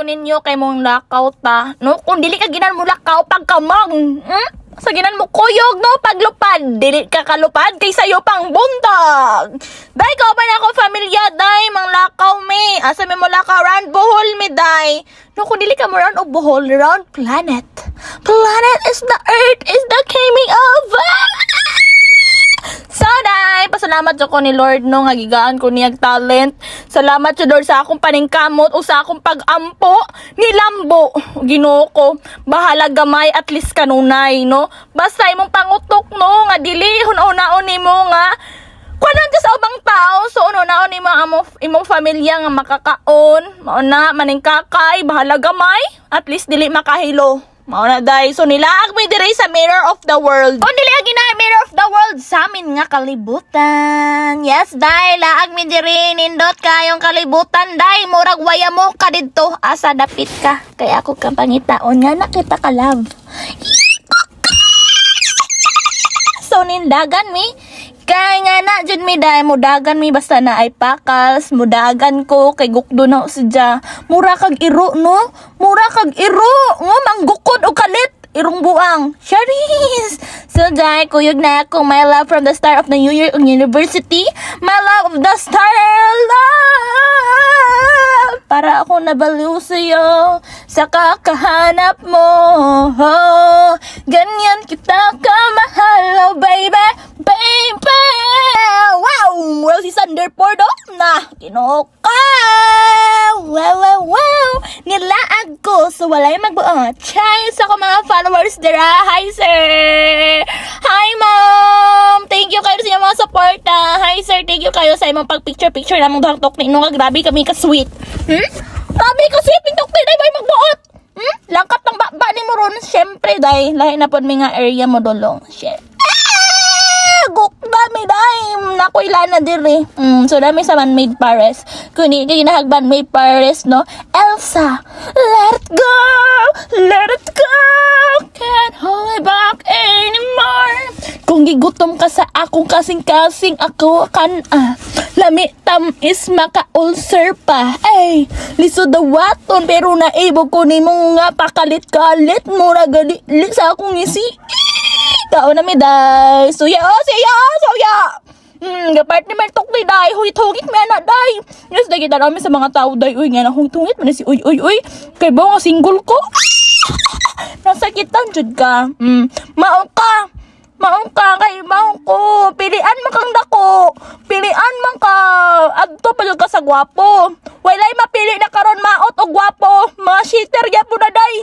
ninyo kay mong lakaw ta. No, kung dili ka ginan mo lakaw pagkamang. Sa ginan mo kuyog no paglupad. Dili ka kalupad kay sayo pang buntag. Day ko ba na ako familia day mang lakaw me. Asa me mo lakaw round Bohol me day. No, kung dili ka mo round og Bohol, round planet. Planet is the earth is the coming of. So, day, pasalamat ko ni Lord no, nga gigaan ko niyag talent. Salamat sa Lord sa akong paningkamot o sa akong pag-ampo ni Lambo. Ginoo ko, bahala gamay at least kanunay, no? Basta imong pangutok, no, nga dili, hunaon nimo nga, kuanan ka sa ubang tao, so unaon nimo imong pamilya nga makakaon, mauna, maningkakay, bahala gamay, at least dili makahilo. Mauna day, so nilaag mi dire sa mirror of the world. Kung dili gina mirror of the world sa amin nga kalibutan. Yes day, laag mi dire nindot kayong kalibutan day, murag waya mo ka didto asa dapit ka. Kay ako kang pangitaon nga nakita ka love. So nindagan mi kay nga na jud mi day mudagan mi basta na ay pakals mudagan ko kay gukdo na sidya mura kag iro no mura kag iro ngo manggukod og kalit irong buang charis. So day kuyog na ako my love from the start of the New Year University, my love of the star love para ako nabaliw sa'yo sa kakahanap mo. Oh, ganyan kita kamahal, oh baby, baby. Wow, mura si Thunderbolt na kinoka. Wow. Nilaag ko so walay magbuong. Chay sa ko mga followers dira. Hi sir. Hi ma'am. Thank you kayo sa inyong mga suporta. Hi sir, thank you kayo sa imong pag-picture namong daktok ni no, grabe kami ka-sweet. Grabe ka-sweet ning doktor day bay magbuot. Langkat ng baba ni mo ron. Syempre day, lahi na pod mi nga area mo dolong. Shit. Gukda mi day. Nakoy lana diri. So dami sa man-made Paris. Kuni ginahag man-made Paris no. Elsa, let it go. Let it go. Can't hold it back anymore. Kung gigutom ka sa akong kasing-kasing ako kan lami tamis maka-ulcer pa. Ay, lisod dawaton pero naibog ko nimo nga pakalit-kalit mura gali sa akong ngisi. Kao na mi day. Suya. Gapart ni Mertok ni day. Huit-hugit mi anak day. Yes, day kita namin sa mga tao day. Uy, nga na huit-hugit. Mana si uy. Kay ba nga single ko? Nasakitan jud ka. Mao ka kay mao ko. Pilian man kang dako. Pilian man ka. Adto pa jud ka sa gwapo. Walay mapili na karon maot o gwapo. Mga cheater gyapon na day.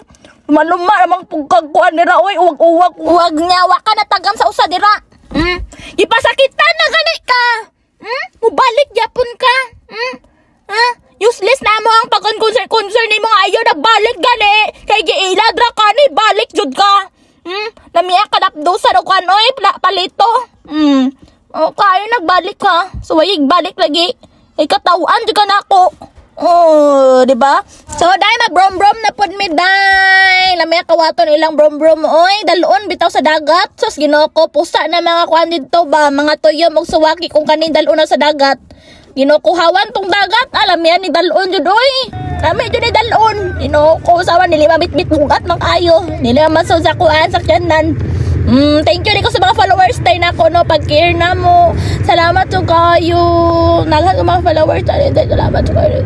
Maluma namang pagkagkuan nila. Uy, uwag nyawa ka na tagam sa usa dira. Ipasakitan na gani ka. Mubalik yapon ka. Useless na mo ang pag-concern ni mga ayaw nagbalik gani. Kay giiladra ka ni balik jud ka. Lamiya ka napdusa o kan oy palito. O kayo nagbalik ka. So wayig balik lagi. Kay katawaan jud ka na ako. Oh, di ba? So dai magbrom-brom na pod mi dai. Lamay kawaton ilang brom-brom oy, dalon bitaw sa dagat. Sus Ginoo ko pusa na mga kuan didto ba, mga tuyo og suwaki kung kanin dalon na sa dagat. Ginoo ko hawan tong dagat, alam yan ni dalon jud oy. Lami jud ni dalon. Ginoo ko sawan dili mabit-bit bugat man kayo. Dili masud sa kuan sa kyanan. Thank you ko sa mga followers tayo na ko no pag-care na mo. Salamat to kayo. Naghan ko mga followers tayo. Salamat to kayo.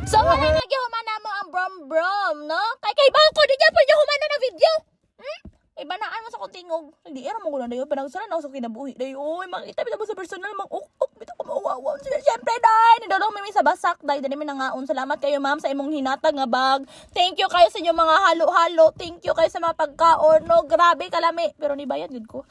So, wala nagyahuman mo ang brom-brom, no? Kay ba ko, di niya po niya humana na video. Ibanaan mo sa kuntingog. Hindi, era mo ko lang dayo. Panagsaran ako sa kinabuhi. Dayo, uy, makita mo sa personal, mang-uk-uk. Bito ko mauwawaw. Siyempre, day. Nidolong may sa basak, day. Dali may nangaon. Salamat kayo, ma'am, sa imong hinatag nga bag. Thank you kayo sa inyong mga halo-halo. Thank you kayo sa mga pagkaon, no? Grabe, kalami. Pero ni bayad, good ko.